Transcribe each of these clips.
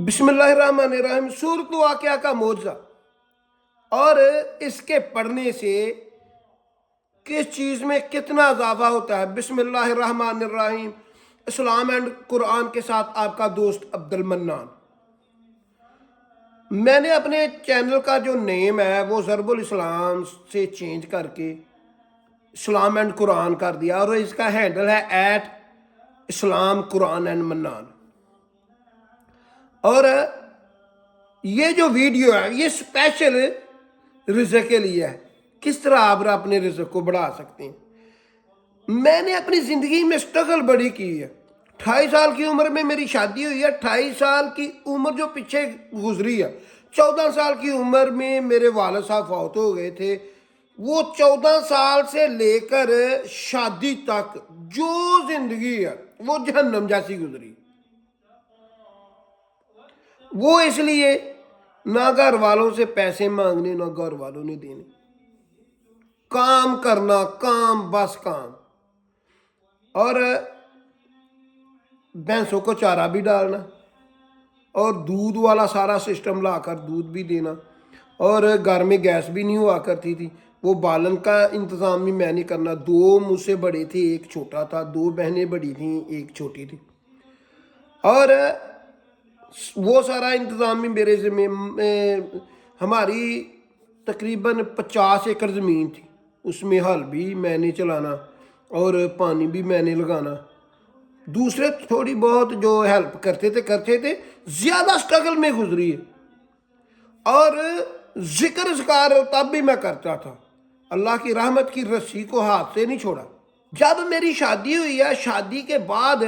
बिस्मिल्लाहिर्रहमानिर्रहीम। सूरत वाक़या का मौजज़ा और इसके पढ़ने से किस चीज़ में कितना इजाफा होता है। बिस्मिल्लाहिर्रहमानिर्रहीम। इस्लाम एंड कुरान के साथ आपका दोस्त अब्दुल मन्नान। मैंने अपने चैनल का जो नेम है वो ज़रबुल इस्लाम से चेंज करके इस्लाम एंड कुरान कर दिया और इसका हैंडल है @इस्लाम कुरान एंड मन्नान। और ये जो वीडियो है ये स्पेशल रिज़्क़ के लिए है, किस तरह आप अपने रिज़्क़ को बढ़ा सकते हैं। मैंने अपनी ज़िंदगी में स्ट्रगल बड़ी की है। 28 साल की उम्र में मेरी शादी हुई है। 28 साल की उम्र जो पीछे गुजरी है, 14 साल की उम्र में मेरे वालिद साहब फौत हो गए थे। वो 14 साल से लेकर शादी तक जो ज़िंदगी है वो जहन्नम जैसी गुजरी। वो इसलिए ना घर वालों से पैसे मांगने ना घर वालों ने देने, काम करना, काम बस काम, और भैंसों को चारा भी डालना और दूध वाला सारा सिस्टम लाकर दूध भी देना। और घर में गैस भी नहीं हुआ करती थी, वो बालन का इंतज़ाम भी मैं नहीं करना। 2 मुझसे बड़े थे, एक छोटा था, 2 बहनें बड़ी थीं, एक छोटी थी, और वो सारा इंतज़ाम भी मेरे ज़िम्मे। हमारी तकरीबन 50 एकड़ ज़मीन थी, उसमें हल भी मैंने चलाना और पानी भी मैंने लगाना। दूसरे थोड़ी बहुत जो हेल्प करते थे। ज़्यादा स्ट्रगल में गुजरी है। और ज़िक्र ज़कार तब भी मैं करता था, अल्लाह की रहमत की रस्सी को हाथ से नहीं छोड़ा। जब मेरी शादी हुई है, शादी के बाद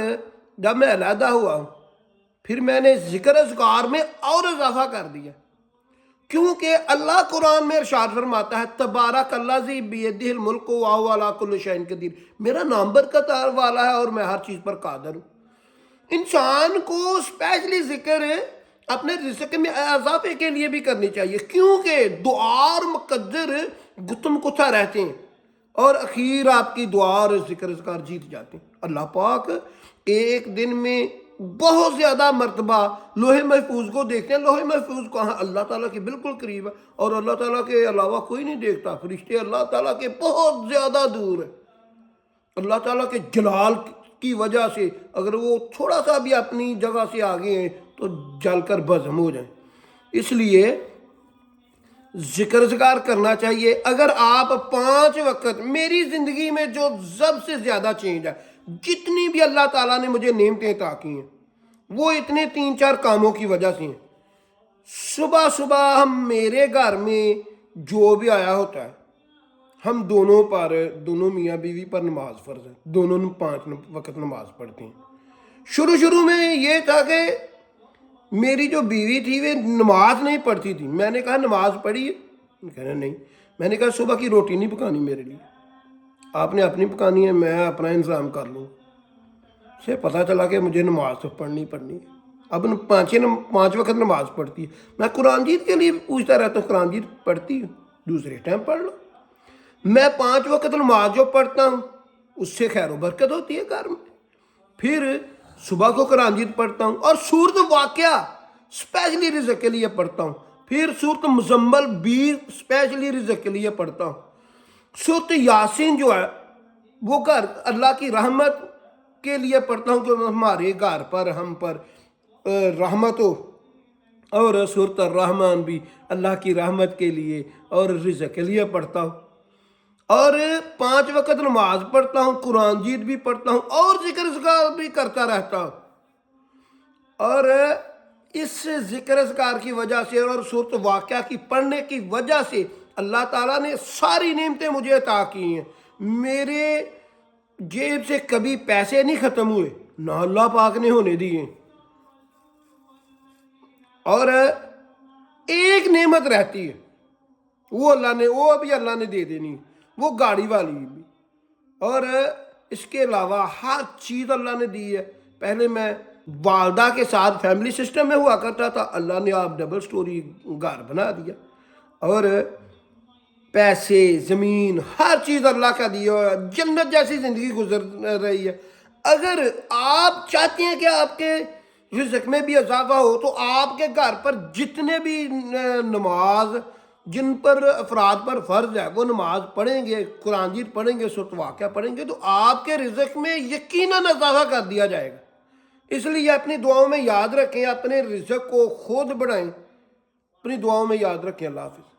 जब मैं अलहदा हुआ हूँ, फिर मैंने ज़िक्र अज़कार में और इजाफा कर दिया, क्योंकि अल्लाह कुरान में इरशाद फरमाता है तबारकल्लाज़ी बियदिहिल मुल्क व हुव अला कुल्लि शैइन क़दीर। मेरा नाम बरकत वाला है और मैं हर चीज़ पर कादिर हूँ। इंसान को स्पेशली ज़िक्र अपने रिज़्क़ में इजाफे के लिए भी करनी चाहिए, क्योंकि दुआ और मुक़द्दर गुत्तम कुथा रहते हैं और अखीर आपकी दुआ और ज़िक्र अज़कार जीत जाते हैं। अल्लाह पाक एक दिन में बहुत ज़्यादा मरतबा लोहे महफूज को देखते हैं। लोहे महफूज कहाँ? अल्लाह ताला के बिल्कुल करीब है और अल्लाह ताला के अलावा कोई नहीं देखता। फरिश्ते अल्लाह ताला के बहुत ज़्यादा दूर है। अल्लाह ताला के जलाल की वजह से अगर वो थोड़ा सा भी अपनी जगह से आगे हैं तो जलकर भस्म हो जाए। इसलिए ज़िक्र ज़कार करना चाहिए। अगर आप 5 वक्त, मेरी ज़िंदगी में जो सबसे ज़्यादा चेंज है, जितनी भी अल्लाह ताला ने मुझे नेमतें अता की हैं, वो इतने 3-4 कामों की वजह से हैं। सुबह सुबह हम, मेरे घर में जो भी आया होता है, हम दोनों मियाँ बीवी पर नमाज फ़र्ज है, दोनों 5 वक्त नमाज पढ़ते हैं। शुरू में ये था कि मेरी जो बीवी थी वे नमाज नहीं पढ़ती थी। मैंने कहा नमाज पढ़ी है? कहना नहीं। मैंने कहा सुबह की रोटी नहीं पकानी मेरे लिए, आपने अपनी पकानी है, मैं अपना इंतज़ाम कर लूँ। से पता चला कि मुझे नमाज तो पढ़नी है। अब 5 वक्त नमाज पढ़ती है। मैं कुरान जीत के लिए पूछता रहता हूँ, कुरान जीत पढ़ती हूँ, दूसरे टाइम पढ़ लो। मैं 5 वक्त नमाज जो पढ़ता हूँ उससे खैर बरकत होती है घर में। फिर सुबह को कुरान जीत पढ़ता हूँ और सूरत वाक़या स्पेशली रिज़्क़ के लिए पढ़ता हूँ। फिर सूरत मुज़म्मल भी स्पेशली रिज़्क़ के लिए पढ़ता हूँ। सूरत यासीन जो है वो घर अल्लाह की रहमत के लिए पढ़ता हूँ कि हमारे घर पर, हम पर रहमत हो। और सूरत रहमान भी अल्लाह की रहमत के लिए और रिज़्क़ के लिए पढ़ता हूँ। और 5 वक्त नमाज पढ़ता हूँ, कुरान जीत भी पढ़ता हूँ और ज़िक्र ज़कार भी करता रहता हूँ। और इस ज़िक्र ज़कार की वजह से और सूरत वाक़या की पढ़ने की वजह से अल्लाह ताला ने सारी नेमतें मुझे अता की हैं। मेरे जेब से कभी पैसे नहीं ख़त्म हुए, ना अल्लाह पाक ने होने दिए। और एक नेमत रहती है, वो अभी अल्लाह ने दे देनी, वो गाड़ी वाली भी। और इसके अलावा हर चीज़ अल्लाह ने दी है। पहले मैं वालदा के साथ फैमिली सिस्टम में हुआ करता था, अल्लाह ने आप डबल स्टोरी घर बना दिया। और पैसे, ज़मीन, हर चीज़ अल्लाह का दिया है। जन्नत जैसी ज़िंदगी गुजर रही है। अगर आप चाहते हैं कि आपके رزق میں بھی اضافہ ہو، تو آپ کے گھر پر جتنے بھی نماز جن پر افراد پر فرض ہے وہ نماز پڑھیں گے، قرآن مجید پڑھیں گے، سورۃ واقعہ پڑھیں گے، تو آپ کے رزق میں یقیناً اضافہ کر دیا جائے گا۔ اس لیے اپنی دعاؤں میں یاد رکھیں، اپنے رزق کو خود بڑھائیں، اپنی دعاؤں میں یاد رکھیں۔ اللہ حافظ۔